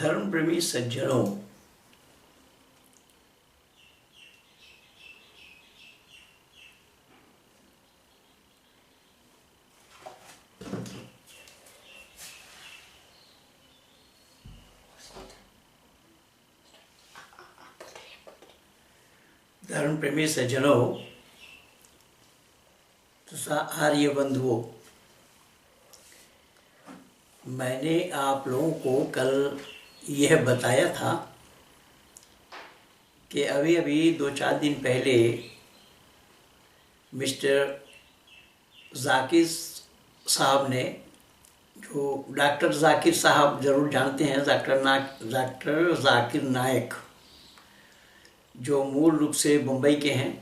धर्म प्रेमी सज्जनों, धर्म प्रेमी सज्जनों तथा आर्य बंधुओं, मैंने आप लोगों को कल यह बताया था कि अभी अभी 2-4 दिन पहले मिस्टर जाकिर साहब ने, जो डॉक्टर जाकिर साहब ज़रूर जानते हैं, डॉक्टर जाकिर नायक, जो मूल रूप से मुंबई के हैं,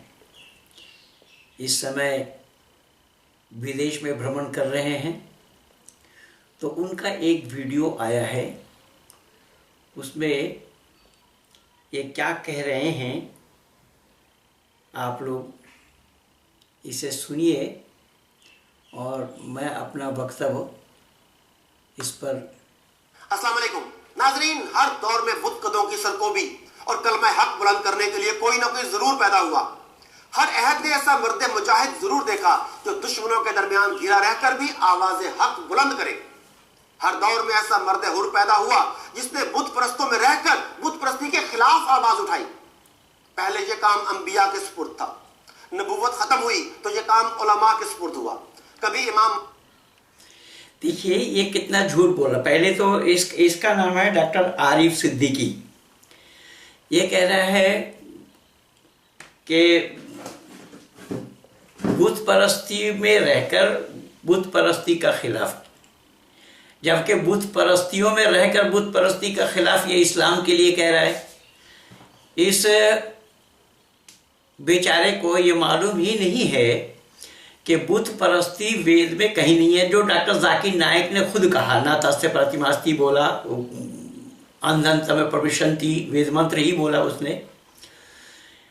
इस समय विदेश में भ्रमण कर रहे हैं। तो उनका एक वीडियो आया है, उसमें ये क्या कह रहे हैं आप लोग इसे सुनिए और मैं अपना वक्तव्य इस पर। अस्सलाम वालेकुम नाजरीन, हर दौर में बुतकदों की सरकोबी और कलमा हक बुलंद करने के लिए कोई ना कोई जरूर पैदा हुआ। हर अहद ने ऐसा मर्द मुजाहिद जरूर देखा जो दुश्मनों के दरमियान घिरा रहकर भी आवाज हक बुलंद करे। हर दौर में ऐसा मर्द हुर पैदा हुआ जिसने बुत परस्तों में रहकर बुत परस्ती के खिलाफ आवाज उठाई। पहले ये काम अंबिया के सुपुर्द था, नबुव्वत खत्म हुई तो ये काम उलमा के सुपुर्द हुआ। कभी इमाम, देखिए ये कितना झूठ बोला। पहले तो इसका नाम है डॉक्टर आरिफ सिद्दीकी। ये कह रहा है कि बुत परस्ती में रहकर बुत परस्ती का खिलाफ, जबकि बुत परस्तियों में रहकर बुत परस्ती का खिलाफ ये इस्लाम के लिए कह रहा है। इस बेचारे को ये मालूम ही नहीं है कि बुत परस्ती वेद में कहीं नहीं है, जो डॉक्टर जाकिर नायक ने खुद कहा। ना तस्य प्रतिमास्ति बोला, अंधन तमें प्रविशन्ति वेद मंत्र ही बोला उसने।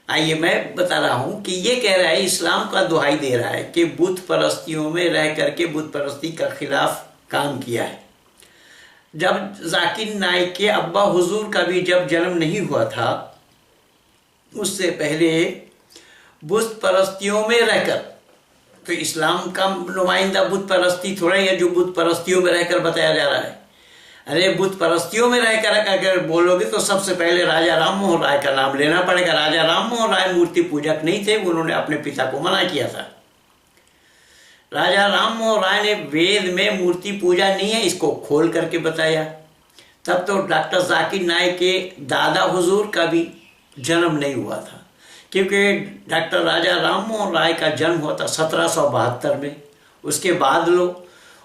आइए मैं बता रहा हूं कि ये कह रहा है, इस्लाम का दुहाई दे रहा है कि बुत परस्तियों में रह करके बुत परस्ती का खिलाफ काम किया है। जब जाकिर नायक के अब्बा हुजूर का भी जब जन्म नहीं हुआ था, उससे पहले बुत परस्तियों में रहकर, तो इस्लाम का नुमाइंदा बुत परस्ती थोड़ा ही है जो बुत परस्तियों में रहकर बताया जा रहा है। अरे बुत परस्तियों में रहकर अगर बोलोगे तो सबसे पहले राजा राम मोहन राय का नाम लेना पड़ेगा। राजा राम मोहन राय मूर्ति पूजक नहीं थे, उन्होंने अपने पिता को मना किया था। राजा राम मोहन राय ने वेद में मूर्ति पूजा नहीं है इसको खोल करके बताया। तब तो डॉक्टर जाकिर नायक के दादा हुजूर का भी जन्म नहीं हुआ था, क्योंकि डॉक्टर राजा राम मोहन राय का जन्म हुआ था 1772 में।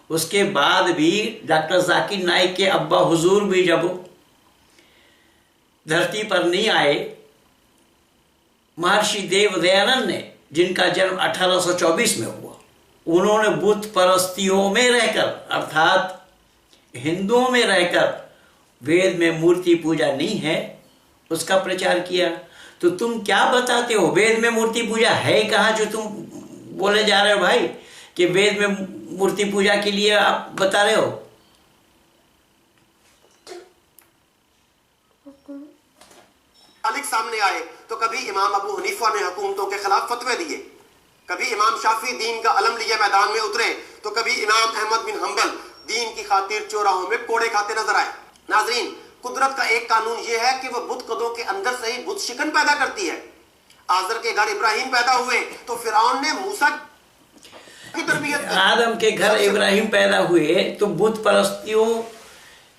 उसके बाद भी डॉक्टर जाकिर नायक के अब्बा हुजूर भी जब धरती पर नहीं आए, महर्षि देव दयानंद ने, जिनका जन्म 1824 में हुआ, उन्होंने बुत परस्तियों में रहकर, अर्थात हिंदुओं में रहकर, वेद में मूर्ति पूजा नहीं है उसका प्रचार किया। तो तुम क्या बताते हो? वेद में मूर्ति पूजा है कहाँ जो तुम बोले जा रहे हो भाई कि वेद में मूर्ति पूजा के लिए आप बता रहे हो? मालिक सामने आए तो कभी इमाम अबू हनीफा ने हुकूमतों के खिलाफ फतवे दिए, कभी इमाम शाफी दीन का अलम लिए मैदान में उतरे, तो कभी इमाम अहमद बिन हंबल दीन की खातिर चौराहों में कोड़े खाते नजर आए। नाजरीन, कुदरत का एक कानून यह है कि वह बुत कदों के अंदर से ही बुत शिकन पैदा करती है। आजर के घर इब्राहिम पैदा हुए तो फिरौन ने मूसा की तरबियत, आदम के घर इब्राहिम पैदा हुए तो बुत परस्तियों,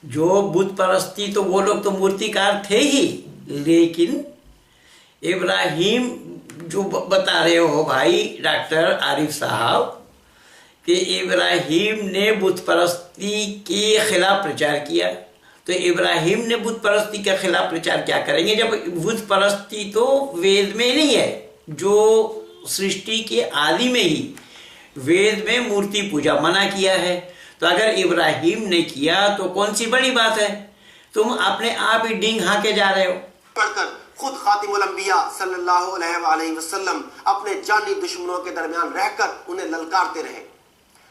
जो बुत परस्ती, तो वो लोग तो मूर्तिकार थे ही, लेकिन इब्राहिम जो बता रहे हो भाई डॉक्टर आरिफ साहब कि इब्राहिम ने बुत परस्ती के खिलाफ प्रचार किया, तो इब्राहिम ने बुत परस्ती के खिलाफ प्रचार क्या करेंगे जब बुत परस्ती तो वेद में नहीं है, जो सृष्टि के आदि में ही वेद में मूर्ति पूजा मना किया है। तो अगर इब्राहिम ने किया तो कौन सी बड़ी बात है? तुम अपने आप ही डिंग हाके जा रहे हो। पढ़कर खुद खातिमुल अंबिया सल्लल्लाहु अलैहि वसल्लम अपने जानी दुश्मनों के दरमियान रहकर उन्हें ललकारते रहे।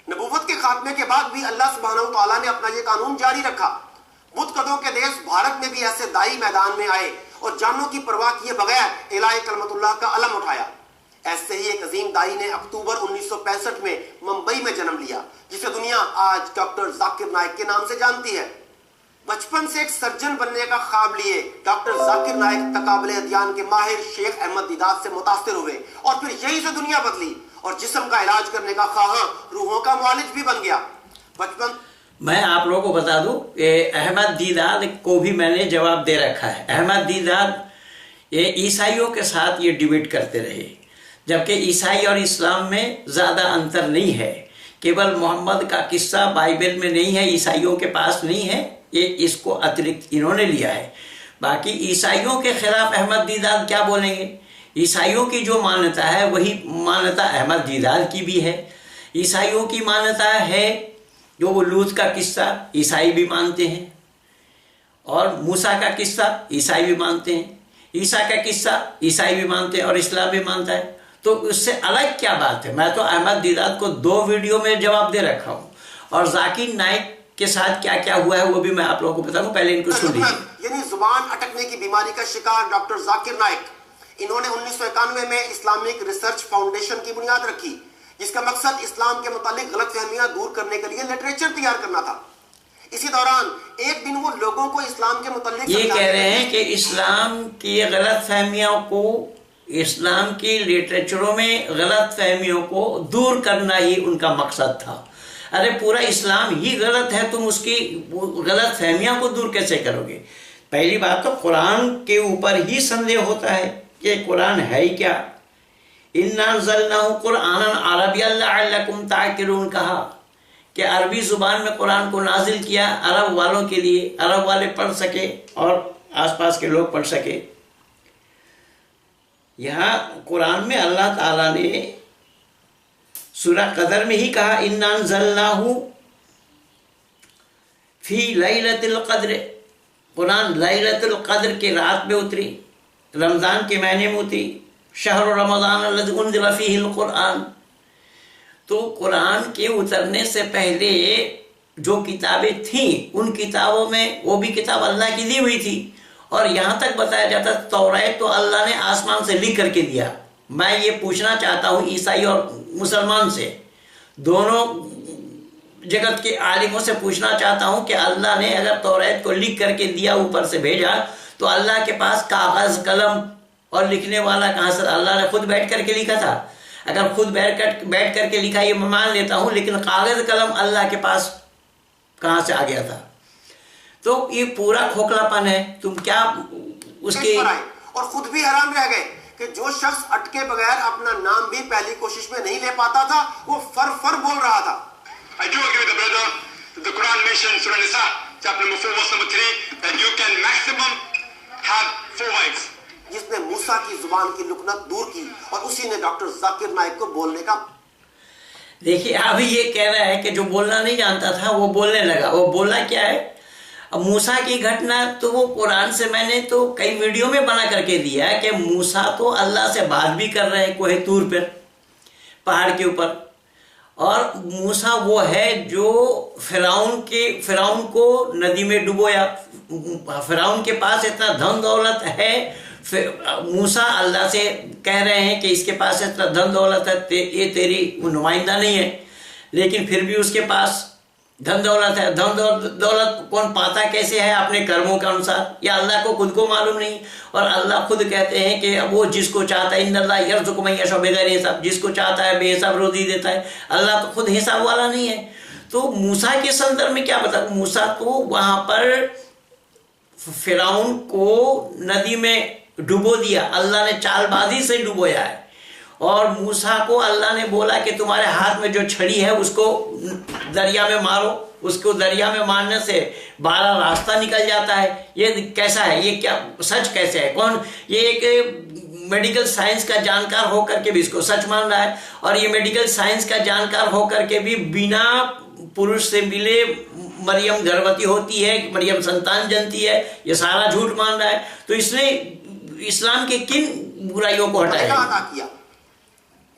नबूवत के खात्मे के बाद भी अल्लाह सुब्हानहू तआला ने अपना ये कानून जारी रखा। बुतकदों के देश भारत में भी ऐसे दाई मैदान में आए और जानों की परवाह किए बगैर इलाही कलमतुल्लाह का अलम उठाया। ऐसे ही एक अजीम दाई ने अक्टूबर 1965 में मुंबई में जन्म लिया, जिसे दुनिया आज डॉक्टर जाकिर नाइक के नाम से जानती है। बचपन से एक सर्जन बनने का ख्वाब लिए डॉक्टर जाकिर नाइक तकाबले अध्ययन के माहिर शेख अहमद दीदात से मुतासिर हुए और फिर यही से दुनिया बदली और जिस्म का इलाज करने का ख्वाहां रूहों का मुआलिज भी बन गया। बचपन मैं आप लोगों को बता दूं, अहमद दीदात को भी मैंने जवाब दे रखा है। अहमद दीदात ये ईसाइयों के साथ ये डिबेट करते रहे, जबकि ईसाई और इस्लाम में ज़्यादा अंतर नहीं है। केवल मोहम्मद का किस्सा बाइबल में नहीं है, ईसाइयों के पास नहीं है, ये इसको अतिरिक्त इन्होंने लिया है। बाकी ईसाइयों के खिलाफ अहमद दीदात क्या बोलेंगे? ईसाइयों की जो मान्यता है वही मान्यता अहमद दीदात की भी है। ईसाइयों की मान्यता है जो वो लूत का किस्सा ईसाई भी मानते हैं, और मूसा का किस्सा ईसाई भी मानते हैं, ईसा का किस्सा ईसाई भी मानते हैं और इस्लाम भी मानता है। तो उससे अलग क्या बात है? मैं तो अहमद दीदात को 2 वीडियो में जवाब दे रखा हूँ, और जाकिर नाइक के साथ क्या क्या हुआ है वो भी मैं आप लोगों को बताऊँ। पहले इनको सुन लीजिए। यानी जुबान अटकने की बीमारी का शिकार डॉक्टर जाकिर नाइक, इन्होंने 1991 में इस्लामिक रिसर्च फाउंडेशन की बुनियाद रखी, जिसका मकसद इस्लाम के मुतालिक गलतफहमियां दूर करने के लिए लिटरेचर तैयार करना था। इसी दौरान एक दिन वो लोगों को इस्लाम के मुतालिक ये कह रहे हैं कि इस्लाम की गलतफहमियों को, इस्लाम की लिटरेचरों में गलतफहमियों को दूर करना ही उनका मकसद था। अरे पूरा इस्लाम ही गलत है, तुम उसकी गलतफहमियां को दूर कैसे करोगे? पहली बात तो कुरान के ऊपर ही संदेह होता है कि कुरान है ही क्या। इन्ना अंज़लनाहु कुरआनन अरबिय्यन लअल्लकुम ताक़िलून कहा कि अरबी जुबान में कुरान को नाजिल किया अरब वालों के लिए, अरब वाले पढ़ सके और आसपास के लोग पढ़ सके। यहाँ कुरान में अल्लाह ताला ने सूरह कदर में ही कहा इन्ना अंज़लनाहु फी लैलतिल क़द्र। कुरान लैलतुल क़द्र के रात में उतरी, रमज़ान के महीने में उतरी। शहर रमज़ान अल्लज़ी उन्ज़िला फ़ीहिल कुरान। तो कुरान के उतरने से पहले जो किताबें थीं उन किताबों में वो भी किताब अल्लाह की दी हुई थी, और यहाँ तक बताया जाता तौरात तो अल्लाह ने आसमान से लिख करके दिया। मैं ये पूछना चाहता हूँ ईसाई और मुसलमान से, दोनों जगत के आलिमों से पूछना चाहता हूँ कि अल्लाह ने अगर तौरात को लिख करके दिया, ऊपर से भेजा, तो अल्लाह के पास कागज़ कलम और लिखने वाला कहाँ से? अल्लाह ने खुद बैठ करके लिखा था। अगर खुद बैठ करके लिखा ये मैं मान लेता हूँ, लेकिन कागज़ कलम अल्लाह के पास कहाँ से आ गया था? तो ये पूरा खोखलापन है। तुम क्या उसके और खुद भी हैरान रह गए कि जो शख्स अटके बगैर अपना नाम भी पहली कोशिश में नहीं ले पाता था, वो फर बोल रहा था। I do agree with the brother that the Quran mentions Surah Nisa, chapter number 4, verse number 3, that you can maximum have 4 wives. जिसने मूसा की जुबान की लुकनत दूर की, और उसी ने डॉक्टर जाकिर नाइक को बोलने का। देखिए अभी ये कह रहा है कि जो बोलना नहीं जानता था वो बोलने लगा। वो बोला क्या है? अब मूसा की घटना तो वो कुरान से मैंने तो कई वीडियो में बना करके दिया है कि मूसा तो अल्लाह से बात भी कर रहे हैं कोहे तूर पर, पहाड़ के ऊपर। और मूसा वो है जो फिरौन को नदी में डुबोया। फिरौन के पास इतना धन दौलत है, मूसा अल्लाह से कह रहे हैं कि इसके पास इतना धन दौलत है, ये तेरी नुमाइंदा नहीं है, लेकिन फिर भी उसके पास धन दौलत है। धन दौलत कौन पाता कैसे है? अपने कर्मों के अनुसार। या अल्लाह को खुद को मालूम नहीं? और अल्लाह खुद कहते हैं कि वो जिसको चाहता है इन्नल्लाह यर्ज़ुक़ु मन यशाअ बिग़ैरि हिसाब, जिसको चाहता है बेहिसाब रोज़ी देता है। अल्लाह तो खुद हिसाब वाला नहीं है। तो मूसा के संदर्भ में क्या बता? मूसा तो वहाँ पर फिरौन को नदी में डुबो दिया, अल्लाह ने चालबाजी से डुबोया है। और मूसा को अल्लाह ने बोला कि तुम्हारे हाथ में जो छड़ी है उसको दरिया में मारो। उसको दरिया में मारने से 12 रास्ता निकल जाता है। ये कैसा है? ये क्या सच कैसे है? कौन? ये एक मेडिकल साइंस का जानकार होकर के भी इसको सच मान रहा है, और ये मेडिकल साइंस का जानकार होकर के भी बिना पुरुष से मिले मरियम गर्भवती होती है, मरियम संतान जनती है, ये सारा झूठ मान रहा है। तो इसने इस्लाम के किन बुराइयों को हटाया?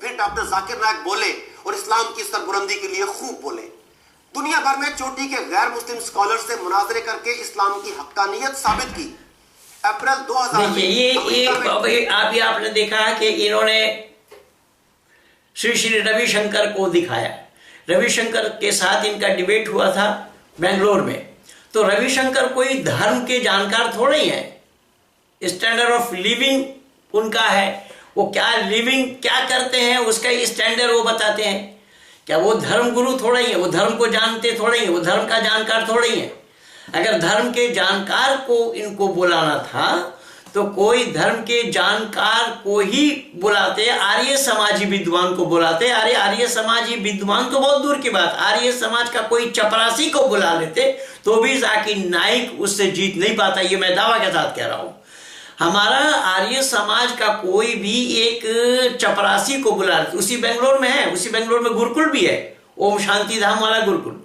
फिर डॉक्टर जाकिर नाइक बोले और इस्लाम की सरबुलंदी के लिए खूब बोले। दुनिया भर में चोटी के गैर मुस्लिम स्कॉलर से मुनाजरे करके इस्लाम की हक्कानियत साबित की। अप्रैल 2000 में आपने देखा कि इन्होंने श्री रविशंकर को दिखाया। रविशंकर के साथ इनका डिबेट हुआ था बेंगलोर में। तो रविशंकर कोई धर्म के जानकार थोड़े ही है, स्टैंडर्ड ऑफ लिविंग उनका है, वो क्या लिविंग क्या करते हैं उसका स्टैंडर्ड वो बताते हैं। क्या वो धर्म गुरु थोड़ा ही है, वो धर्म को जानते थोड़े ही है, वो धर्म का जानकार थोड़े ही है। अगर धर्म के जानकार को इनको बुलाना था तो कोई धर्म के जानकार को ही बुलाते, आर्य समाजी विद्वान को बुलाते। अरे आर्य समाजी विद्वान तो बहुत दूर की बात, आर्य समाज का कोई चपरासी को बुला लेते तो भी जाकिर नाइक उससे जीत नहीं पाता। ये मैं दावा के साथ कह रहा हूं। हमारा आर्य समाज का कोई भी एक चपरासी को बुला लेते, उसी बेंगलोर में है, उसी बेंगलोर में गुरुकुल भी है, ओम शांति धाम वाला गुरुकुल,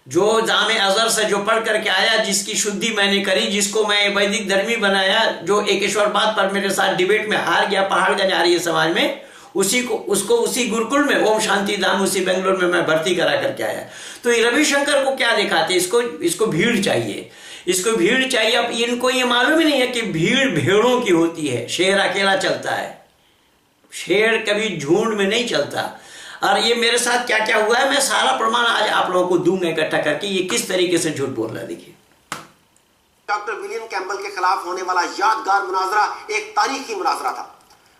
जो जामे अजहर से जो पढ़ करके आया, जिसकी शुद्धि मैंने करी, जिसको मैं वैदिक धर्मी बनाया, जो एकेश्वर बात पर मेरे साथ डिबेट में हार गया पहाड़गंज आर्य समाज में, उसको उसी गुरुकुल में ओम शांति धाम उसी बेंगलोर में मैं भर्ती करा करके आया। तो ये रविशंकर को क्या दिखाते, इसको भीड़ चाहिए, इसको भीड़ चाहिए। अब इनको ये मालूम ही नहीं है कि भीड़ भेड़ों की होती है, शेर अकेला चलता है, शेर कभी झुंड में नहीं चलता। और ये मेरे साथ क्या क्या हुआ है मैं सारा प्रमाण आज आप लोगों को दूंगा इकट्ठा करके, ये किस तरीके से झूठ बोल रहा है। देखिए, डॉक्टर विलियम कैम्पबेल के खिलाफ होने वाला यादगार मुनाजरा एक तारीखी मुनाजरा था।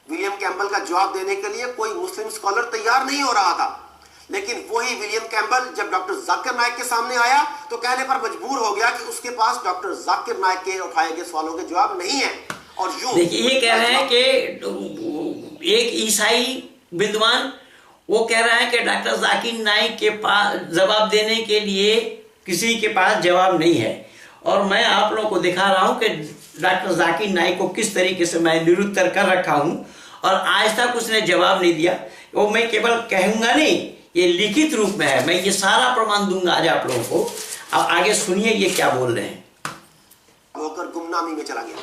विलियम कैम्पबेल का जवाब देने के लिए कोई मुस्लिम स्कॉलर तैयार नहीं हो रहा था, लेकिन वही विलियम कैम्पबेल जब डॉक्टर जाकिर नाइक के सामने आया तो कहने पर मजबूर हो गया कि उसके पास डॉक्टर जाकिर नाइक के उठाए गए सवालों के जवाब नहीं है। और यूं देखिए, ये कह रहे हैं कि एक ईसाई विद्वान वो कह रहा है कि डॉक्टर जाकिर नाइक के पास जवाब देने के लिए किसी के पास जवाब नहीं है। और मैं आप लोगों को दिखा रहा हूं कि डॉक्टर जाकिर नाइक को किस तरीके से मैं निरुत्तर कर रखा हूं और आज तक उसने जवाब नहीं दिया। वो मैं केवल कहूंगा नहीं, ये लिखित रूप में है, मैं ये सारा प्रमाण दूंगा आज आप लोगों को। अब आगे सुनिए ये क्या बोल रहे हैं। होकर गुमनामी में चला गया।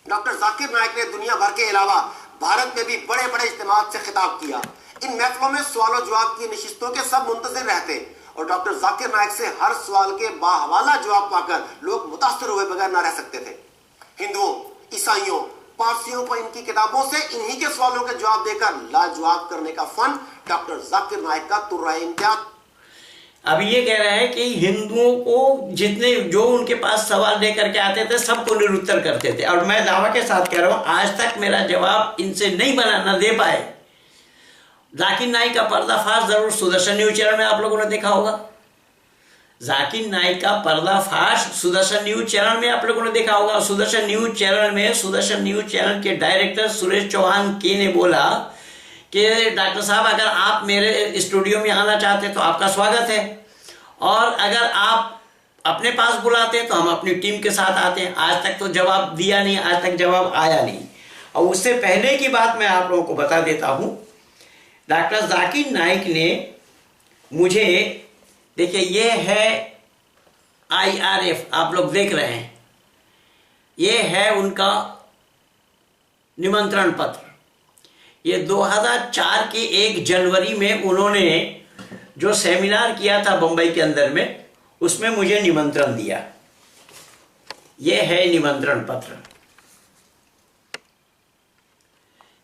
डॉक्टर जाकिर नाइक ने दुनिया भर के अलावा भारत में भी बड़े बड़े इज्तिमात से खिताब किया। इन महफिलों में सवाल जवाब की नशिस्तों के सब मुंतजिर रहते और डॉक्टर जाकिर नाइक से हर सवाल के बाहवाला जवाब पाकर लोग मुतासर हुए बगैर न रह सकते थे। हिंदुओं, ईसाइयों, पारसियों को इनकी किताबों से इन्हीं के सवालों के जवाब देकर लाजवाब करने का फन डॉक्टर जाकिर नाइक का तुर्राए इम्तियाज। अब ये कह रहा है कि हिंदुओं को जितने जो उनके पास सवाल लेकर के आते थे सबको निरुत्तर करते थे। और मैं दावा के साथ कह रहा हूं आज तक मेरा जवाब इनसे नहीं बना, न दे पाए। जाकिर नाइक का पर्दाफाश जरूर सुदर्शन न्यूज चैनल में आप लोगों ने देखा होगा। जाकिर नाइक का पर्दाफाश सुदर्शन न्यूज चैनल में आप लोगों ने देखा होगा। सुदर्शन न्यूज चैनल में सुदर्शन न्यूज चैनल के डायरेक्टर सुरेश चौहान के ने बोला कि डॉक्टर साहब अगर आप मेरे स्टूडियो में आना चाहते हैं तो आपका स्वागत है, और अगर आप अपने पास बुलाते हैं तो हम अपनी टीम के साथ आते हैं। आज तक तो जवाब दिया नहीं, आज तक जवाब आया नहीं। और उससे पहले की बात मैं आप लोगों को बता देता हूं, डॉक्टर जाकिर नाइक ने मुझे, देखिए ये है IRF, आप लोग देख रहे हैं, ये है उनका निमंत्रण पत्र। ये 2004 के 1 जनवरी में उन्होंने जो सेमिनार किया था बंबई के अंदर में, उसमें मुझे निमंत्रण दिया। ये है निमंत्रण पत्र,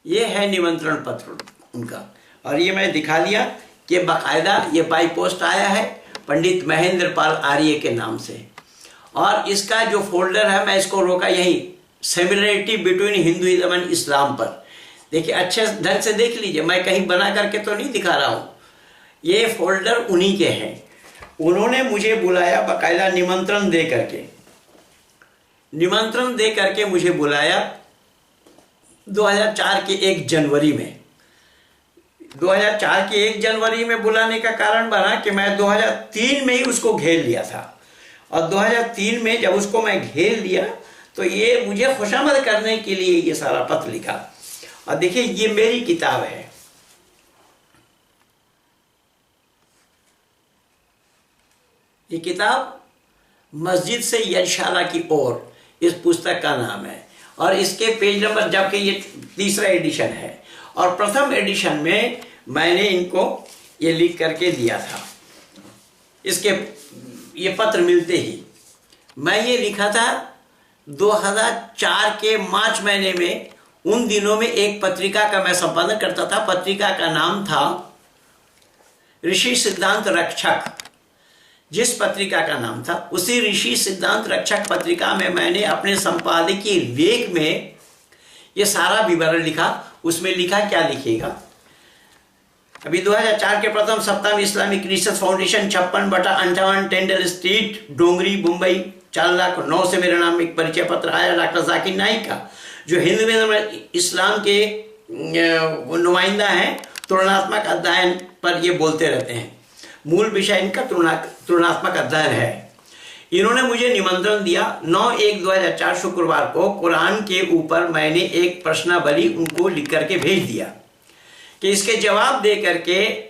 ये है निमंत्रण पत्र उनका। और ये मैं दिखा दिया कि बाकायदा ये बाई पोस्ट आया है पंडित महेंद्र पाल आर्य के नाम से। और इसका जो फोल्डर है मैं इसको रोका यही, similarity between Hinduism and Islam पर। देखिए अच्छे ढंग से देख लीजिए, मैं कहीं बना करके तो नहीं दिखा रहा हूँ, ये फोल्डर उन्हीं के हैं। उन्होंने मुझे बुलाया बाकायदा निमंत्रण दे करके मुझे बुलाया 2004 के 1 जनवरी में। 2004 के 1 जनवरी में बुलाने का कारण बना कि मैं 2003 में ही उसको घेर लिया था। और 2003 में जब उसको मैं घेर लिया तो ये मुझे खुशामद करने के लिए ये सारा पत्र लिखा। और देखिए ये मेरी किताब है, ये किताब मस्जिद से यशाला की ओर इस पुस्तक का नाम है। और इसके पेज नंबर, जबकि ये 3रा एडिशन है और प्रथम एडिशन में मैंने इनको ये लिख करके दिया था। इसके ये पत्र मिलते ही मैं ये लिखा था 2004 के मार्च महीने में। उन दिनों में एक पत्रिका का मैं संपादन करता था। पत्रिका का नाम था ऋषि सिद्धांत रक्षक। जिस पत्रिका का नाम था उसी ऋषि सिद्धांत रक्षक पत्रिका में मैंने अपने संपादकीय लेख में ये सारा विवरण लिखा। उसमें लिखा, क्या लिखेगा, अभी 2004 के प्रथम सप्ताह में इस्लामिक रिसर्च फाउंडेशन 56/58 टेंडल स्ट्रीट, डोंगरी, मुंबई 4,09,000 से मेरा नाम एक परिचय पत्र आया डॉक्टर जाकिर नाइक का, जो हिंदू में इस्लाम के नुमाइंदा हैं। तुलनात्मक अध्ययन पर ये बोलते रहते हैं। मूल विषय इनका तुलनात्मक अध्ययन है। इन्होंने मुझे निमंत्रण दिया 9/1/2004 शुक्रवार को। कुरान के ऊपर मैंने एक प्रश्नावली उनको लिख करके भेज दिया कि इसके जवाब दे करके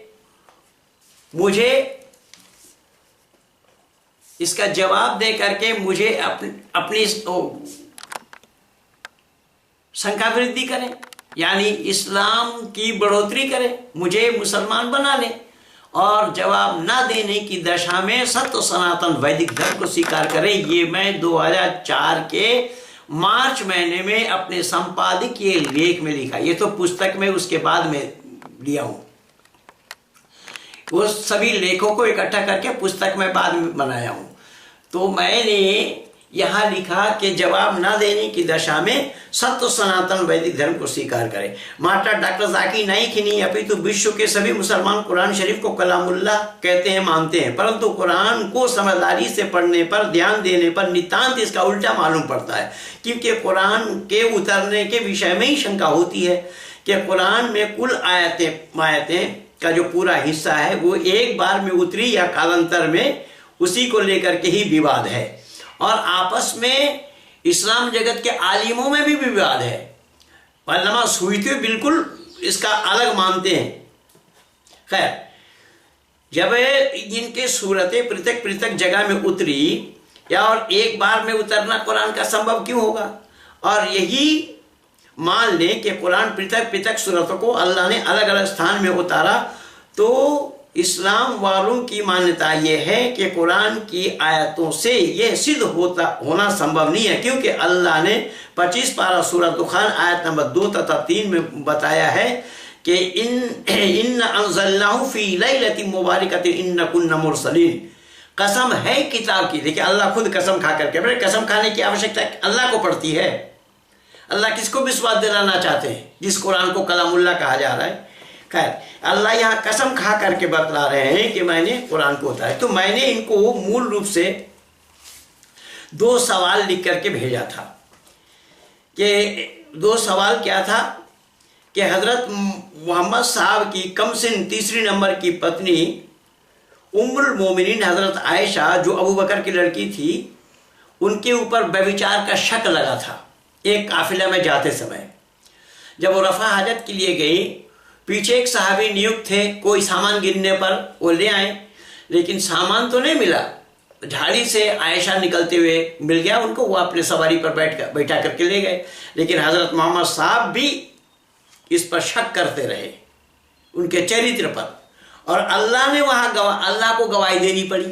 मुझे अपनी संख्या वृद्धि करें, यानी इस्लाम की बढ़ोतरी करें, मुझे मुसलमान बना ले, और जवाब ना देने की दशा में सत्य सनातन वैदिक धर्म को स्वीकार करें। ये मैं 2004 के मार्च महीने में अपने संपादकीय लेख में लिखा। ये तो पुस्तक में उसके बाद में लिया हूं। वो सभी लेखों को इकट्ठा करके पुस्तक में बाद में बनाया हूं। तो मैंने यहां लिखा कि जवाब ना देने की दशा में सत्य सनातन वैदिक धर्म को स्वीकार करें। मास्टर डॉक्टर जाकिर नाइक ही नहीं अपितु विश्व के सभी मुसलमान कुरान शरीफ को कलामुल्लाह कहते हैं, मानते हैं, परंतु कुरान को समझदारी से पढ़ने पर, ध्यान देने पर नितांत इसका उल्टा मालूम पड़ता है। क्योंकि कुरान के उतरने के विषय में ही शंका होती है कि कुरान में कुल आयतें का जो पूरा हिस्सा है वो एक बार में उतरी या कालांतर में, उसी को लेकर के ही विवाद है। और आपस में इस्लाम जगत के आलिमों में भी विवाद है। अल्लामा सूयती बिल्कुल इसका अलग मानते हैं। खैर, जब इनके सूरतें पृथक पृथक जगह में उतरी, या और एक बार में उतरना कुरान का संभव क्यों होगा, और यही मान लें कि कुरान पृथक पृथक सूरतों को अल्लाह ने अलग अलग स्थान में उतारा, तो इस्लाम वालों की मान्यता यह है कि कुरान की आयतों से यह सिद्ध होना संभव नहीं है, क्योंकि अल्लाह ने 25 पारा सूरह दुखान आयत नंबर 2 तथा 3 में बताया है कि इन्ना अंज़लनाहु फी लैलतिन मुबारकतिन इन्ना कुन्ना मुरसलीन। कसम है किताब की। देखिए, अल्लाह खुद कसम खा करके, बड़े कसम खाने की आवश्यकता अल्लाह को पड़ती है। अल्लाह किसको विश्वास दिलाना चाहते हैं, जिस कुरान को कलामुल्लाह कहा जा रहा है। खैर, अल्लाह यहाँ कसम खा करके बतला रहे हैं कि मैंने कुरान को उतारा। तो मैंने इनको मूल रूप से 2 सवाल लिख करके भेजा था। कि 2 सवाल क्या था कि हजरत मोहम्मद साहब की कमसिन 3 नंबर की पत्नी उम्मुल मोमिनीन हजरत आयशा, जो अबू बकर की लड़की थी, उनके ऊपर व्यभिचार का शक लगा था। एक काफिला में जाते समय जब वो रफा हाजत के लिए गई, पीछे एक सहाबी नियुक्त थे, कोई सामान गिरने पर वो ले आए, लेकिन सामान तो नहीं मिला। झाड़ी से आयशा निकलते हुए मिल गया उनको, वो अपने सवारी पर बैठा करके ले गए। लेकिन हजरत मोहम्मद साहब भी इस पर शक करते रहे, उनके चरित्र पर, और अल्लाह ने वहां अल्लाह को गवाही देनी पड़ी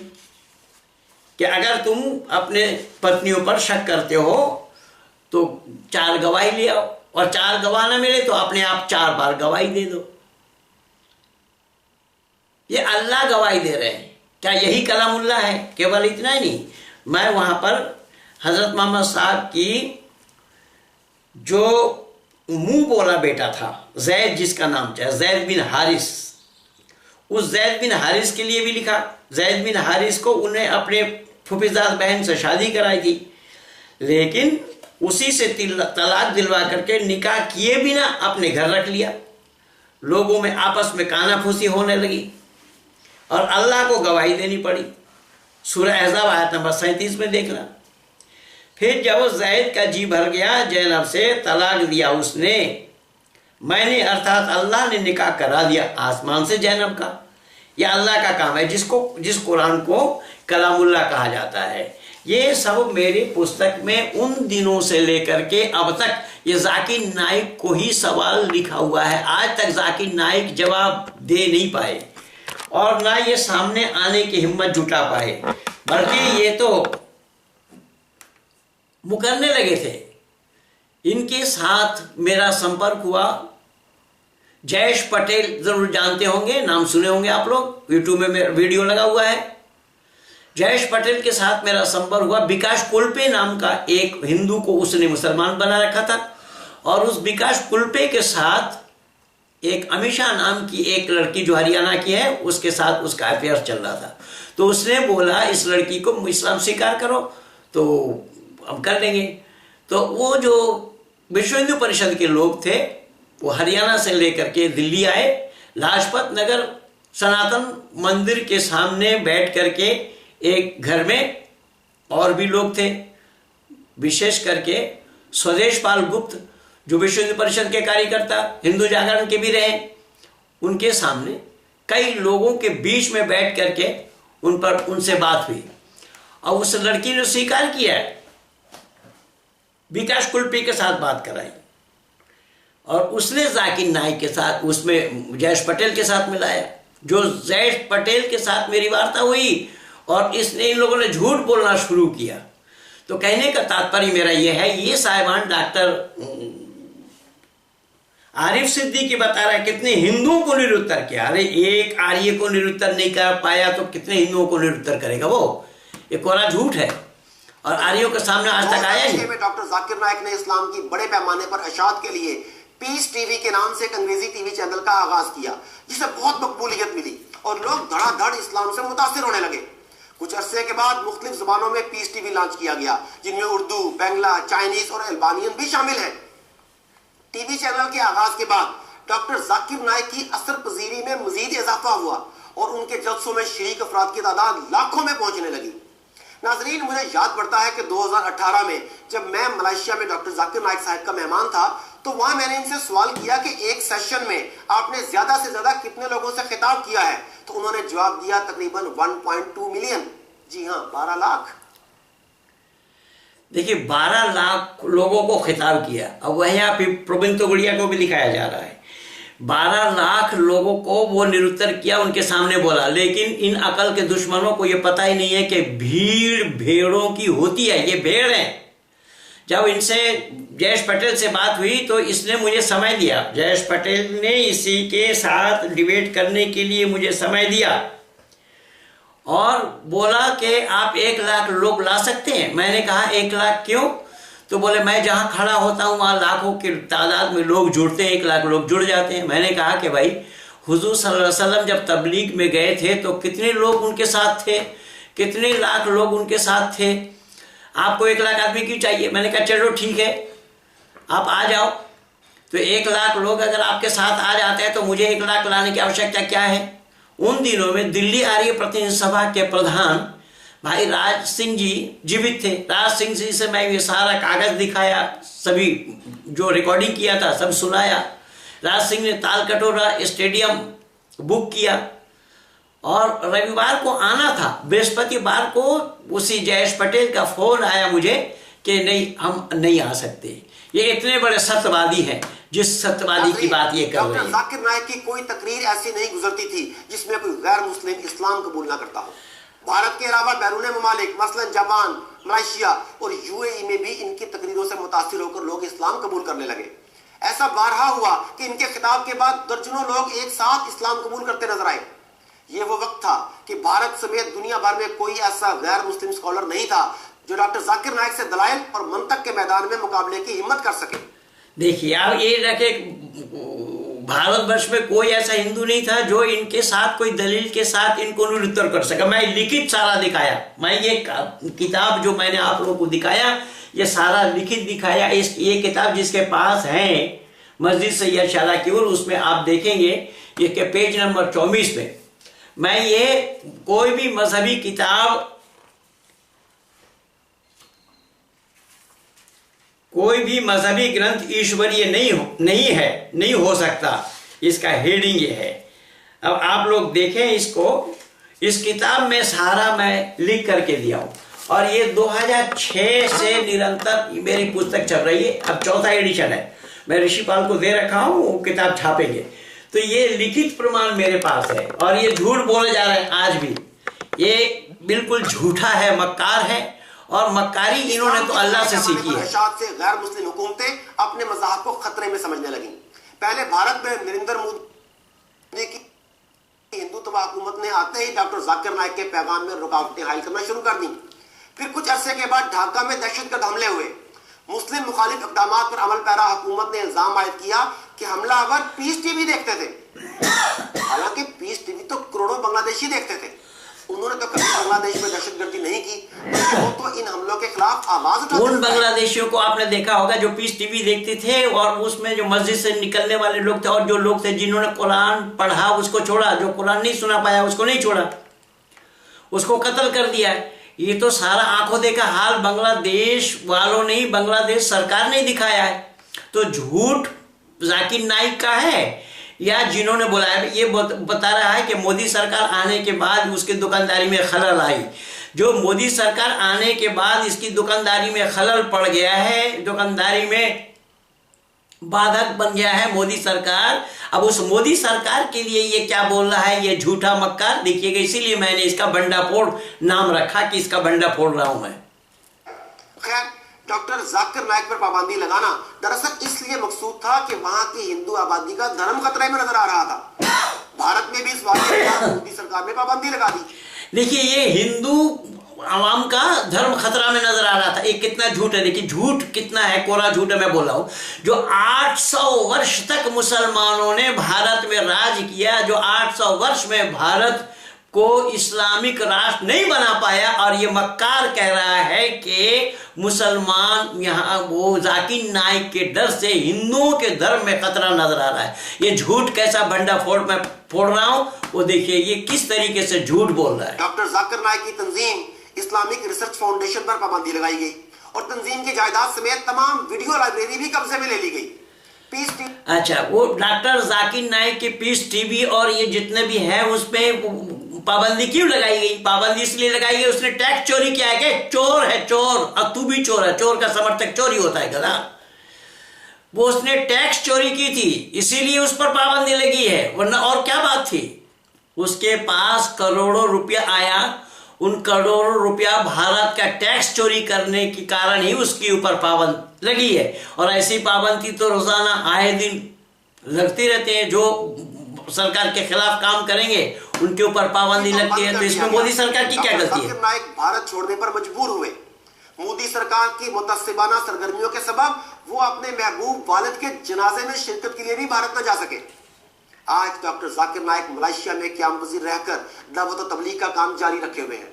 कि अगर तुम अपने पत्नियों पर शक करते हो तो 4 गवाही ले आओ, और 4 गवाह ना मिले तो अपने आप 4 बार गवाही दे दो। ये अल्लाह गवाही दे रहे हैं। क्या यही कलामुल्लाह है? केवल इतना ही नहीं, मैं वहां पर हजरत मोहम्मद साहब की जो मुंह बोला बेटा था, जैद जिसका नाम था, जैद बिन हारिस, उस जैद बिन हारिस के लिए भी लिखा। जैद बिन हारिस को उन्हें अपने फुफीजाद बहन से शादी कराई थी, लेकिन उसी से तलाक दिलवा करके निकाह किए बिना अपने घर रख लिया। लोगों में आपस में कानाफूसी होने लगी और अल्लाह को गवाही देनी पड़ी। सूरह अहज़ाब आयत नंबर 37 में देखना। फिर जब जैद का जी भर गया, जैनब से तलाक दिया उसने, मैंने अर्थात अल्लाह ने निकाह करा दिया आसमान से जैनब का। यह अल्लाह का काम है, जिस कुरान को कलामुल्लाह कहा जाता है। ये सब मेरे पुस्तक में उन दिनों से लेकर के अब तक ये जाकिर नाइक को ही सवाल लिखा हुआ है। आज तक जाकिर नाइक जवाब दे नहीं पाए, और ना ये सामने आने की हिम्मत जुटा पाए, बल्कि ये तो मुकरने लगे थे। इनके साथ मेरा संपर्क हुआ। जयेश पटेल जरूर जानते होंगे, नाम सुने होंगे आप लोग, यूट्यूब में मेरा वीडियो लगा हुआ है। जयेश पटेल के साथ मेरा संपर्क हुआ। विकास कुलपे नाम का एक हिंदू को उसने मुसलमान बना रखा था, और उस विकास कुलपे के साथ एक अमीषा नाम की एक लड़की जो हरियाणा की है, उसके साथ उसका अफेयर चल रहा था। तो उसने बोला इस लड़की को इस्लाम स्वीकार करो, तो हम कर लेंगे। तो वो जो विश्व हिंदू परिषद के लोग थे, वो हरियाणा से लेकर के दिल्ली आए। लाजपत नगर सनातन मंदिर के सामने बैठ करके एक घर में और भी लोग थे, विशेष करके स्वदेशपाल गुप्त जो विश्व हिंदू परिषद के कार्यकर्ता, हिंदू जागरण के भी रहे, उनके सामने कई लोगों के बीच में बैठ करके उनसे बात हुई। और उस लड़की ने स्वीकार किया, विकास कुलपे के साथ बात कराई, और उसने जाकिर नाइक के साथ, उसमें जयेश पटेल के साथ मिलाया। जो जयेश पटेल के साथ मेरी वार्ता हुई, और इसने इन लोगों ने झूठ बोलना शुरू किया। तो कहने का तात्पर्य मेरा यह है, ये साहिबान डॉक्टर आरिफ सिद्दीकी बता रहा है कितने हिंदुओं को निरुत्तर किया। अरे एक आर्य को निरुत्तर नहीं कर पाया तो कितने हिंदुओं को निरुत्तर करेगा वो? ये कोरा झूठ है, और आर्यों के सामने आज तक आया नहीं। डॉक्टर जाकिर नाइक ने इस्लाम की बड़े पैमाने पर अशात के लिए पीस टीवी के नाम से एक अंग्रेजी टीवी चैनल का आगाज किया, जिसे बहुत मकबूलियत मिली और लोग धड़ाधड़ इस्लाम से मुतासिर होने लगे। कुछ अरसे के बाद मुख्तलिफ जुबानों में पीस टीवी लॉन्च किया गया, जिनमें उर्दू, बांग्ला, चाइनीज और अल्बानियन भी शामिल है। टीवी चैनल के आगाज के बाद डॉक्टर जाकिर नाइक की असर पजीरी में मजीद इजाफा हुआ और उनके जलसों में शरीक अफराद की तादाद लाखों में पहुंचने लगी। नाजरीन, मुझे याद पड़ता है कि 2018 में जब मैं मलेशिया में डॉक्टर जाकिर नाइक साहब का मेहमान था, तो वहां मैंने इनसे सवाल किया कि एक सेशन में आपने ज्यादा से ज्यादा कितने लोगों से खिताब किया है? तो उन्होंने जवाब दिया तकरीबन 1.2 मिलियन। जी हाँ, 12 लाख। देखिए, 12 लाख लोगों को खिताब किया। अब वह यहाँ पे प्रवीण तोगड़िया को भी दिखाया जा रहा है। 12 लाख लोगों को वो निरुत्तर किया, उनके सामने बोला। लेकिन इन अकल के दुश्मनों को ये पता ही नहीं है कि भीड़ भेड़ों की होती है, ये भेड़ है। जब इनसे जयेश पटेल से बात हुई तो इसने मुझे समय दिया, जयेश पटेल ने इसी के साथ डिबेट करने के लिए मुझे समय दिया, और बोला कि आप 1 लाख लोग ला सकते हैं। मैंने कहा 1 लाख क्यों? तो बोले मैं जहां खड़ा होता हूं वहां लाखों की तादाद में लोग जुड़ते हैं, 1 लाख लोग जुड़ जाते हैं। मैंने कहा कि भाई हुजूर सल्लल्लाहु अलैहि वसल्लम जब तबलीग में गए थे तो कितने लोग उनके साथ थे, कितने लाख लोग उनके साथ थे, आपको 1 लाख आदमी क्यों चाहिए? मैंने कहा चलो ठीक है, आप आ जाओ। तो 1 लाख लोग अगर आपके साथ आ जाते हैं तो मुझे 1 लाख लाने की आवश्यकता क्या है? उन दिनों में दिल्ली आर्य प्रतिनिधि सभा के प्रधान भाई राज सिंह जी जीवित थे। राज सिंह जी से मैं ये सारा कागज दिखाया, सभी जो रिकॉर्डिंग किया था सब सुनाया। राज सिंह ने ताल कटोरा स्टेडियम बुक किया, और रविवार को आना था, बृहस्पतिवार को उसी जयेश पटेल का फोन आया मुझे कि नहीं, हम नहीं आ सकते। ये इतने बड़े सत्यवादी हैं, जिस सत्यवादी की बात ये कर रहे हैं। डॉक्टर जाकिर नाइक की कोई तकरीर ऐसी नहीं गुजरती थी जिसमें कोई गैर मुस्लिम इस्लाम कबूल ना करता हो। भारत के अलावा बैरून ममालिक मसलन जापान, मलेशिया और यूएई में भी इनकी तकरीरों से मुतासिर होकर लोग इस्लाम कबूल करने लगे। ऐसा बारहा हुआ कि इनके खिताब के बाद दर्जनों लोग एक साथ इस्लाम कबूल करते नजर आए। ये वो वक्त था कि भारत समेत दुनिया भर में कोई ऐसा गैर मुस्लिम स्कॉलर नहीं था जो डॉक्टर जाकिर नाइक से दलाइल और मंतक के मैदान में मुकाबले की हिम्मत कर सके। देखिए, आप ये रखे भारतवर्ष में कोई ऐसा हिंदू नहीं था जो इनके साथ कोई दलील के साथ इनको निरुत्तर कर सका। मैं लिखित सारा दिखाया, मैं ये किताब जो मैंने आप लोगों को दिखाया ये सारा लिखित दिखाया। ये किताब जिसके पास है मस्जिद सैयद शादा की ओर, उसमें आप देखेंगे ये के पेज नंबर 24 में मैं ये कोई भी मजहबी किताब, कोई भी मजहबी ग्रंथ ईश्वरीय नहीं हो सकता, इसका हेडिंग ये है। अब आप लोग देखें इसको, इस किताब में सारा मैं लिख करके दिया हूं, और ये 2006 से निरंतर मेरी पुस्तक चल रही है। अब 4था एडिशन है, मैं ऋषिपाल को दे रखा हूं, वो किताब छापेंगे। तो ये लिखित प्रमाण मेरे पास है, और ये झूठ बोले जा रहे हैं आज भी। ये बिल्कुल झूठा है, मक्कार है, और मक्कारी इन्होंने तो अल्लाह से सीखी है। से गैर मुस्लिम हुकूमतें अपने मज़हब को खतरे में समझने लगी। पहले भारत में नरेंद्र मोदी की हिंदुत्व हुकूमत ने आते ही डॉक्टर जाकिर नाइक के पैगाम में रुकावटें हायल करना शुरू कर दी। फिर कुछ अरसे के बाद ढाका में दहशतगर्द हमले हुए। मुस्लिम मुखालिफ इक़दाम पर अमल पैरा हुकूमत ने इल्जाम आयद किया कि हमलावर पीस टीवी देखते थे। हालांकि पीस टीवी तो करोड़ों बांग्लादेशी देखते थे। उन्होंने तो कभी बांग्लादेश में दहशतगर्दी नहीं की, वो तो इन हमलों के खिलाफ आवाज उठाते थे। उन बांग्लादेशियों को आपने देखा होगा जो पीस टीवी देखते थे, और उसमें जो मस्जिद से निकलने वाले लोग थे, और जो लोग थे जिन्होंने कुरान पढ़ा उसको छोड़ा, जो कुरान नहीं सुना पाया उसको नहीं छोड़ा, उसको कत्ल कर दिया। ये तो सारा आंखों देखा हाल बांग्लादेश वालों ने ही, बांग्लादेश सरकार ने दिखाया है। तो झूठ जाकिर नाइक का है या जिन्होंने बुलाया, ये बता रहा है कि मोदी सरकार आने के बाद उसकी दुकानदारी में खलल आई। जो मोदी सरकार आने के बाद इसकी दुकानदारी में खलल पड़ गया है, दुकानदारी में बाधक बन गया है मोदी सरकार। अब उस मोदी सरकार के लिए ये क्या बोल रहा है, ये झूठा मक्कार। देखिएगा, इसीलिए मैंने इसका बंडाफोड़ नाम रखा कि इसका बंडा फोड़ रहा हूं मैं। खैर, डॉक्टर जाकिर नाइक पर पाबंदी लगाना दरअसल इसलिए मकसूद था कि वहां की हिंदू आबादी का धर्म खतरे में नजर आ रहा था। भारत में भी इस वाक़े के बाद मोदी सरकार ने पाबंदी लगा दी। देखिए, ये हिंदू आवाम का धर्म खतरा में नजर आ रहा था। ये कितना झूठ है, देखिए झूठ कितना है, कोरा झूठ है। मैं बोल रहा हूं, जो 800 वर्ष तक मुसलमानों ने भारत में राज किया, जो 800 वर्ष में भारत को इस्लामिक राष्ट्र नहीं बना पाया, और ये मक्कार कह रहा है कि मुसलमान यहाँ वो जाकिर नाइक के डर से हिंदुओं के धर्म में खतरा नजर आ रहा है। ये झूठ कैसा बंडा फोड़ मैं फोड़ रहा हूं, वो देखिए ये किस तरीके से झूठ बोल रहा है। डॉक्टर जाकिर नाइक की तंजीम इस्लामिक रिसर्च फाउंडेशन पर पाबंदी लगाई गई, और तंजीम की जायदाद समेत तमाम वीडियो लाइब्रेरी भी कब्जे में ले ली गई। अच्छा, वो डॉक्टर जाकिर नाइक के पीस टीवी और ये जितने भी हैं उसमें पाबंदी क्यों लगाई गई? पाबंदी इसलिए लगाई गई, उसने टैक्स चोरी किया है। क्या चोर है? चोर, अब तू भी चोर है। चोर का समर्थक चोरी होता है गधा। वो उसने टैक्स चोरी की थी, इसीलिए उस पर पाबंदी लगी है, वरना और क्या बात थी। उसके पास करोड़ों रुपया आया, उन करोड़ों रुपया भारत का टैक्स चोरी करने के कारण ही उसके ऊपर पाबंदी लगी है। और ऐसी पाबंदी तो रोजाना आए दिन लगती रहते हैं। जो सरकार के खिलाफ काम करेंगे उनके ऊपर पाबंदी लगती है। तो इसमें मोदी सरकार की क्या गलती है? जाकिर नाइक भारत छोड़ने पर मजबूर हुए। मोदी सरकार की मुतस्सिबाना सरगर्मियों के सबब वो अपने महबूब वालिद के जनाजे में शिरकत के लिए भी भारत न जा सके। आज डॉक्टर जाकिर नाइक मलेशिया में क़याम वज़ीर रहकर दावत व तबलीग का काम जारी रखे हुए हैं।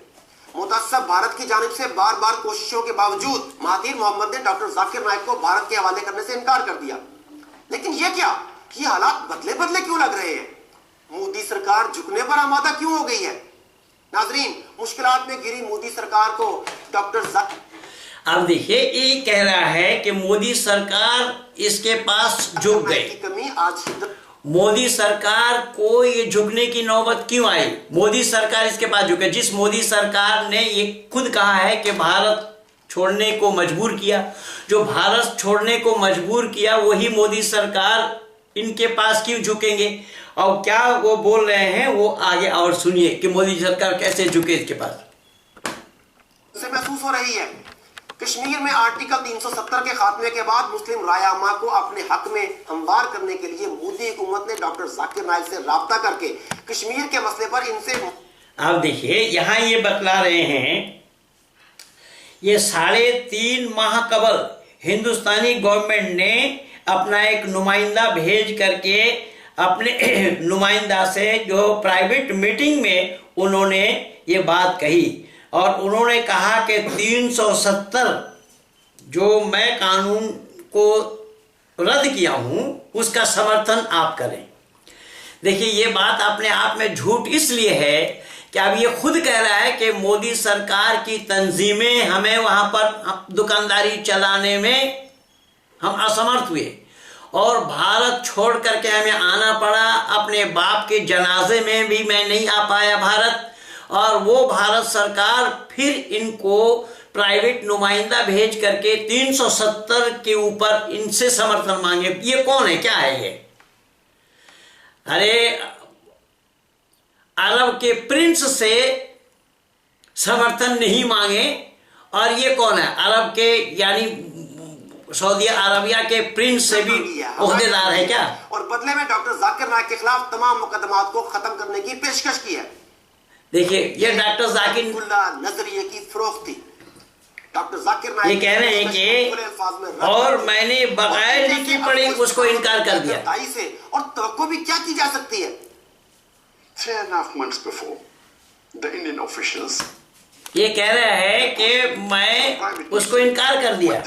मुतअस्सिब भारत की जानिब से बार बार कोशिशों के बावजूद महातीर मोहम्मद ने डॉक्टर जाकिर नाइक को भारत के हवाले करने से इनकार कर दिया। लेकिन ये क्या, ये हालात बदले बदले क्यों लग रहे हैं? मोदी सरकार झुकने पर आमादा क्यों हो गई है? नाजरीन, मुश्किलात में घिरी मोदी सरकार को डॉक्टर अब देखिए, ये कह रहा है कि मोदी सरकार इसके पास झुक गई। कमी आज मोदी सरकार को ये झुकने की नौबत क्यों आई? मोदी सरकार इसके पास झुके। जिस मोदी सरकार ने ये खुद कहा है कि भारत छोड़ने को मजबूर किया, जो भारत छोड़ने को मजबूर किया वही मोदी सरकार इनके पास क्यों झुकेंगे? और क्या वो बोल रहे हैं वो आगे और सुनिए कि मोदी सरकार कैसे झुके इसके पास। से महसूस हो रही है। कश्मीर में आर्टिकल 370 के खात्मे के बाद मुस्लिम राय आमा को अपने हक में हमवार करने के लिए मोदी हुकूमत ने डॉक्टर जाकिर नाइक से राब्ता करके कश्मीर के मसले पर इनसे। आप देखिए, यहाँ ये बतला रहे हैं, ये 3.5 माह कबल हिंदुस्तानी गवर्नमेंट ने अपना एक नुमाइंदा भेज करके अपने नुमाइंदा से जो प्राइवेट मीटिंग में उन्होंने ये बात कही, और उन्होंने कहा कि 370 जो मैं कानून को रद्द किया हूं उसका समर्थन आप करें। देखिए, ये बात अपने आप में झूठ इसलिए है कि अब ये खुद कह रहा है कि मोदी सरकार की तंजीमें हमें वहां पर दुकानदारी चलाने में हम असमर्थ हुए, और भारत छोड़ करके हमें आना पड़ा। अपने बाप के जनाजे में भी मैं नहीं आ पाया भारत, और वो भारत सरकार फिर इनको प्राइवेट नुमाइंदा भेज करके 370 के ऊपर इनसे समर्थन मांगे। ये कौन है, क्या है ये? अरे अरब के प्रिंस से समर्थन नहीं मांगे, और ये कौन है? अरब के यानी सऊदी अरबिया के प्रिंस से भी ओहदेदार है क्या? और बदले में डॉक्टर जाकिर नाइक के खिलाफ तमाम मुकदमात को खत्म करने की पेशकश की है। देखिए ये डॉक्टर जाकिर नजरिए की फरोख्त थी। डॉक्टर जाकिर नाइक ये कह रहे हैं कि और मैंने बगैर लिखी पढ़ी उसको इनकार कर दिया से, और तवक्को भी क्या की जा सकती है? 3.5 months before, the Indian officials, ये कह रहा है कि मैं उसको इनकार कर दिया।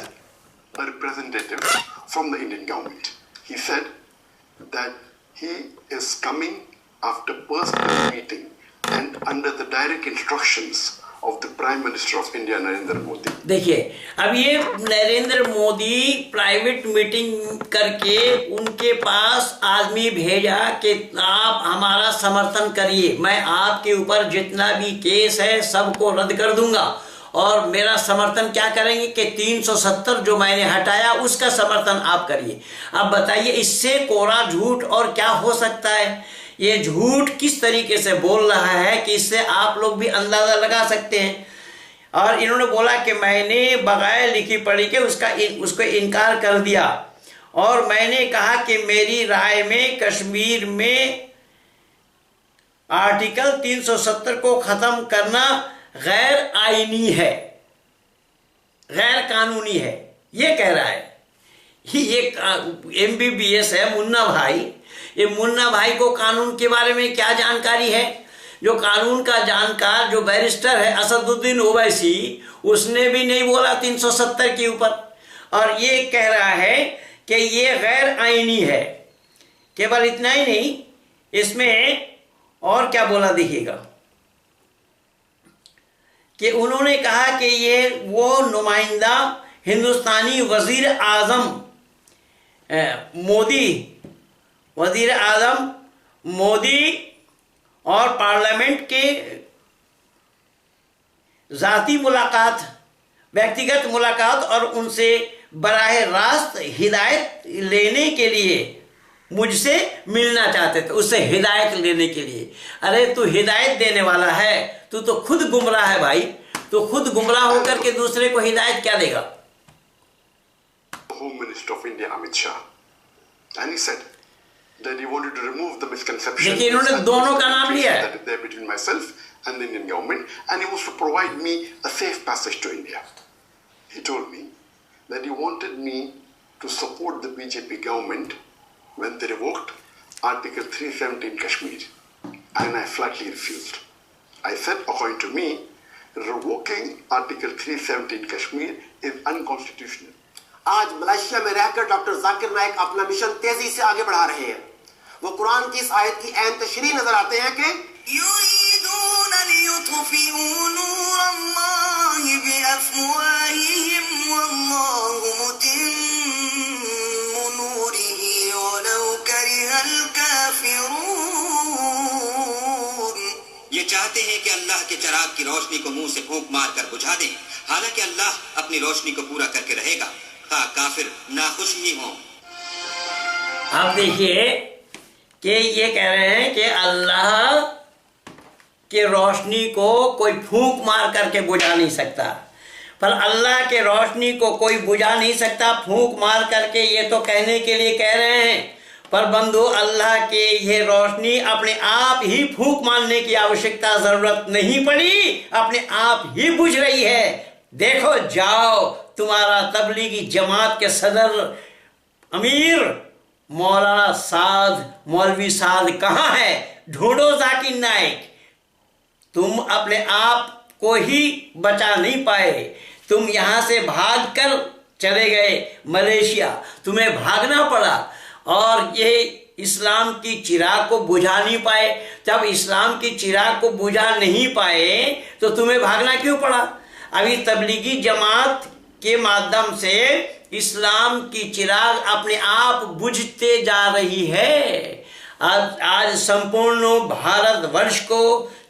a representative from the Indian government, he said that he is coming after personal meeting and under the direct instructions of the Prime Minister of India, Narendra Modi. देखिए अब ये नरेंद्र मोदी प्राइवेट मीटिंग करके उनके पास आदमी भेजा कि आप हमारा समर्थन करिए, मैं आपके ऊपर जितना भी केस है सबको रद्द कर दूंगा, और मेरा समर्थन क्या करेंगे कि 370 जो मैंने हटाया उसका समर्थन आप करिए। अब बताइए इससे कोरा झूठ और क्या हो सकता है? ये झूठ किस तरीके से बोल रहा है कि इससे आप लोग भी अंदाजा लगा सकते हैं। और इन्होंने बोला कि मैंने बगैर लिखी पढ़ी के उसको इनकार कर दिया, और मैंने कहा कि मेरी राय में कश्मीर में आर्टिकल 370 को खत्म करना गैर आईनी है, गैर कानूनी है, ये कह रहा है। ये MBBS है मुन्ना भाई, ये मुन्ना भाई को कानून के बारे में क्या जानकारी है? जो कानून का जानकार जो बैरिस्टर है असदुद्दीन ओवैसी, उसने भी नहीं बोला 370 के ऊपर, और ये कह रहा है कि ये गैर आईनी है। केवल इतना ही नहीं, इसमें और क्या बोला देखिएगा कि उन्होंने कहा कि ये वो नुमाइंदा हिंदुस्तानी वजीर आजम मोदी और पार्लियामेंट के जाती मुलाकात, व्यक्तिगत मुलाकात और उनसे बराह रास्त हिदायत लेने के लिए मुझसे मिलना चाहते थे, उससे हिदायत लेने के लिए। अरे तू हिदायत देने वाला है, तू तो खुद गुमराह है भाई, तो खुद गुमराह होकर के दूसरे को हिदायत क्या देगा? Home Minister of India Amit Shah, and he said that he wanted to remove the misconception देखिए इन्होंने दोनों का नाम लिया है that is there between myself and the Indian government, and he wants to provide me a safe passage to India. He told me that he wanted me to support the BJP government when they revoked Article 370 in Kashmir, and I flatly refused. I said, according to me, revoking Article 370 in Kashmir is unconstitutional. आज Malaysia में रहकर doctor Zakir Naik अपना mission तेजी से आगे बढ़ा रहे हैं। वो कुरान की इस आयत की ऐन तशरीह नजर आते हैं कि ये चाहते हैं कि अल्लाह के चिराग की रोशनी को मुंह से फूंक मार कर बुझा दें, हालांकि अल्लाह अपनी रोशनी को पूरा करके रहेगा, काफिर नाखुश ही हों। आप देखिए कि ये कह रहे हैं कि अल्लाह के रोशनी को कोई फूंक मार करके बुझा नहीं सकता, पर अल्लाह के रोशनी को कोई बुझा नहीं सकता फूंक मार करके, ये तो कहने के लिए कह रहे हैं, पर बंधु अल्लाह के ये रोशनी अपने आप ही फूंक मारने की आवश्यकता जरूरत नहीं पड़ी, अपने आप ही बुझ रही है। देखो जाओ, तुम्हारा तबलीगी जमात के सदर अमीर मौलाना मौलवी साद कहाँ है? ढूंढो जाकिर नाइक। तुम अपने आप को ही बचा नहीं पाए, तुम यहां से भागकर चले गए मलेशिया, तुम्हें भागना पड़ा, और ये इस्लाम की चिराग को बुझा नहीं पाए। जब इस्लाम की चिराग को बुझा नहीं पाए तो तुम्हें भागना क्यों पड़ा? अभी तबलीगी जमात के माध्यम से इस्लाम की चिराग अपने आप बुझते जा रही है। आज संपूर्ण भारतवर्ष को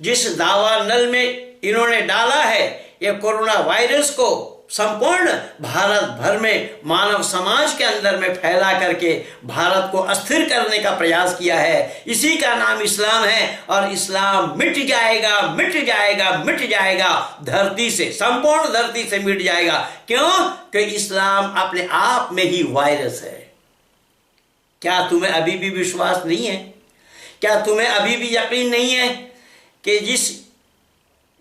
जिस दावा नल में इन्होंने डाला है, ये कोरोना वायरस को संपूर्ण भारत भर में मानव समाज के अंदर में फैला करके भारत को अस्थिर करने का प्रयास किया है। इसी का नाम इस्लाम है और इस्लाम मिट जाएगा, मिट जाएगा, मिट जाएगा धरती से, संपूर्ण धरती से मिट जाएगा। क्यों? कि इस्लाम अपने आप में ही वायरस है। क्या तुम्हें अभी भी विश्वास नहीं है? क्या तुम्हें अभी भी यकीन नहीं है कि जिस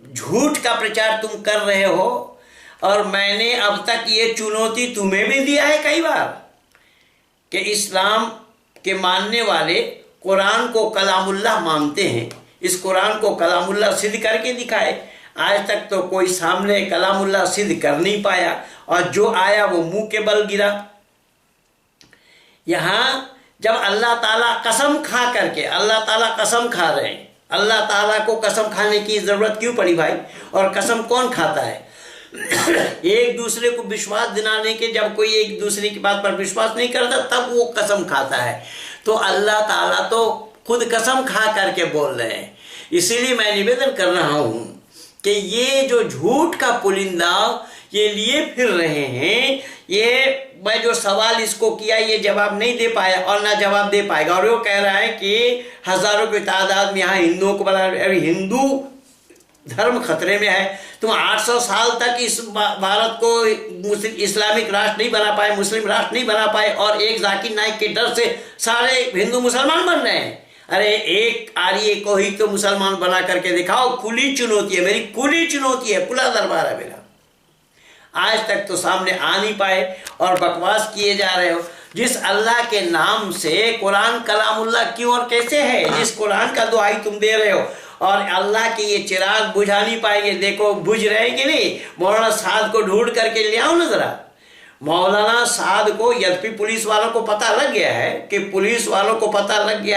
झूठ का प्रचार तुम कर रहे हो, और मैंने अब तक ये चुनौती तुम्हें भी दिया है कई बार कि इस्लाम के मानने वाले कुरान को कलामुल्लाह मानते हैं, इस कुरान को कलामुल्लाह सिद्ध करके दिखाए। आज तक तो कोई सामने कलामुल्लाह सिद्ध कर नहीं पाया, और जो आया वो मुंह के बल गिरा। यहां जब अल्लाह ताला कसम खा करके, अल्लाह ताला कसम खा रहे हैं, अल्लाह ताला को कसम खाने की जरूरत क्यों पड़ी भाई? और कसम कौन खाता है? एक दूसरे को विश्वास दिलाने के, जब कोई एक दूसरे की बात पर विश्वास नहीं करता तब वो कसम खाता है। तो अल्लाह ताला तो खुद कसम खा करके बोल रहे हैं। इसीलिए मैं निवेदन कर रहा हूं कि ये जो झूठ का पुलिंदा ये लिए फिर रहे हैं, ये मैं जो सवाल इसको किया ये जवाब नहीं दे पाया और ना जवाब दे पाएगा। और वो कह रहा है कि हजारों की तादाद में यहाँ हिंदुओं को बना, अरे हिंदू धर्म खतरे में है। तुम 800 साल तक इस भारत को इस्लामिक राष्ट्र नहीं बना पाए, मुस्लिम राष्ट्र नहीं बना पाए, और एक जाकिर नाइक के डर से सारे हिंदू मुसलमान बन रहे हैं। अरे एक आर्य को ही तो मुसलमान बना करके दिखाओ। खुली चुनौती है मेरी, खुली चुनौती है, खुला दरबार है मेरा। आज तक तो सामने आ नहीं पाए और बकवास किए जा रहे हो। जिस अल्लाह के नाम से कुरान कलामुल्लाह क्यों और कैसे है, जिस कुरान का दुहाई तुम दे रहे हो, और अल्लाह के ये चिराग बुझा नहीं पाएंगे। देखो बुझ रहे हैं कि नहीं? मौलाना साद को ढूंढ करके ले आओ ना जरा। मौलाना साद को, यद्यपि पुलिस वालों को पता लग गया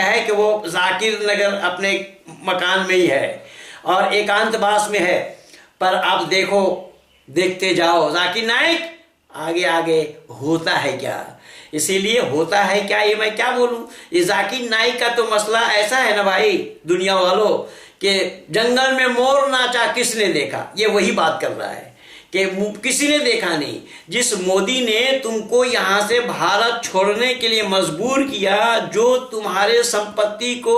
है कि वो जाकिर नगर अपने मकान में ही है और एकांतवास में है, पर आप देखो, देखते जाओ जाकिर नाइक आगे आगे होता है क्या। इसीलिए होता है क्या, ये मैं क्या बोलूं। ये जाकिर नाइक का तो मसला ऐसा है ना भाई दुनिया वालों, कि जंगल में मोर नाचा किसने देखा, ये वही बात कर रहा है कि किसी ने देखा नहीं। जिस मोदी ने तुमको यहां से भारत छोड़ने के लिए मजबूर किया, जो तुम्हारे संपत्ति को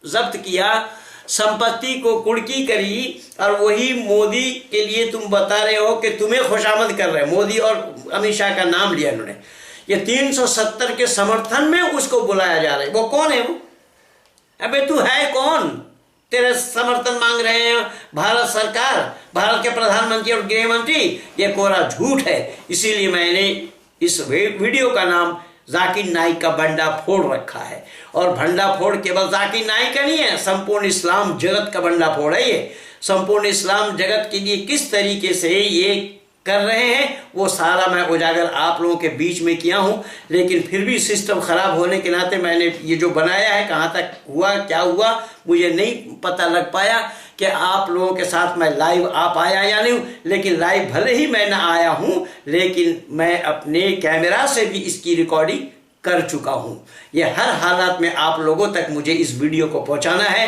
जब्त किया, संपत्ति को कुड़की करी, और वही मोदी के लिए तुम बता रहे हो कि तुम्हें खुशामद कर रहे हैं। मोदी और अमित शाह का नाम लिया इन्होंने, ये 370 के समर्थन में उसको बुलाया जा रहा है। वो कौन है वो? अबे तू है कौन? तेरे समर्थन मांग रहे हैं भारत सरकार, भारत के प्रधानमंत्री और गृह मंत्री। ये कोरा झूठ है। इसीलिए मैंने इस वीडियो का नाम जाकिर नाइक का भंडाफोड़ रखा है। और भंडाफोड़ केवल जाकिर नाइक का नहीं है, संपूर्ण इस्लाम जगत का भंडाफोड़ है ये। संपूर्ण इस्लाम जगत के लिए किस तरीके से ये कर रहे हैं वो सारा मैं उजागर आप लोगों के बीच में किया हूं। लेकिन फिर भी सिस्टम खराब होने के नाते मैंने ये जो बनाया है, कहां तक हुआ क्या हुआ मुझे नहीं पता लग पाया कि आप लोगों के साथ मैं लाइव आ पाया या नहीं। लेकिन लाइव भले ही मैं ना आया हूं, लेकिन मैं अपने कैमरा से भी इसकी रिकॉर्डिंग कर चुका हूं। ये हर हालात में आप लोगों तक मुझे इस वीडियो को पहुंचाना है।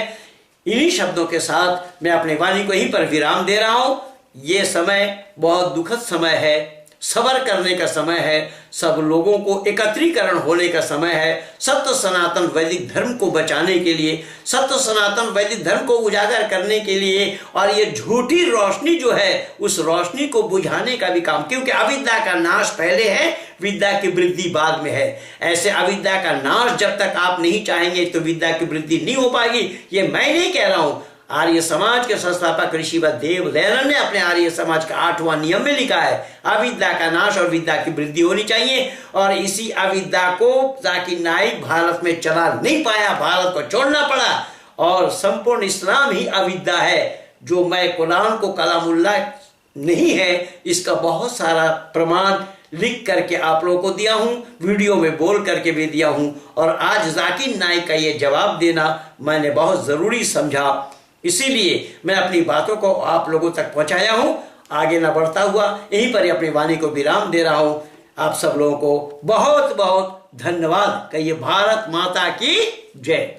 इन्हीं शब्दों के साथ मैं अपनी वाणी को यहीं पर विराम दे रहा हूं। ये समय बहुत दुखद समय है, सबर करने का समय है, सब लोगों को एकत्रीकरण होने का समय है। सत्य सनातन वैदिक धर्म को बचाने के लिए, सत्य सनातन वैदिक धर्म को उजागर करने के लिए, और ये झूठी रोशनी जो है उस रोशनी को बुझाने का भी काम, क्योंकि अविद्या का नाश पहले है, विद्या की वृद्धि बाद में है। ऐसे अविद्या का नाश जब तक आप नहीं चाहेंगे तो विद्या की वृद्धि नहीं हो पाएगी। ये मैं नहीं कह रहा हूं, आर्य समाज के संस्थापक ऋषिवत देव दयानंद ने अपने आर्य समाज का 8वां नियम में लिखा है, अविद्या का नाश और विद्या की वृद्धि होनी चाहिए। और इसी अविद्या को जाकिर नाइक भारत में चला नहीं पाया, भारत को छोड़ना पड़ा। और संपूर्ण इस्लाम ही अविद्या है। जो मैं कुरान को कलामुल्लाह नहीं है, इसका बहुत सारा प्रमाण लिख करके आप लोगों को दिया हूं, वीडियो में बोल करके भी दिया हूं। और आज जाकिर नाइक का ये जवाब देना मैंने बहुत जरूरी समझा, इसीलिए मैं अपनी बातों को आप लोगों तक पहुंचाया हूं। आगे न बढ़ता हुआ यहीं पर ही अपनी वाणी को विराम दे रहा हूं। आप सब लोगों को बहुत बहुत धन्यवाद। कहिए भारत माता की जय।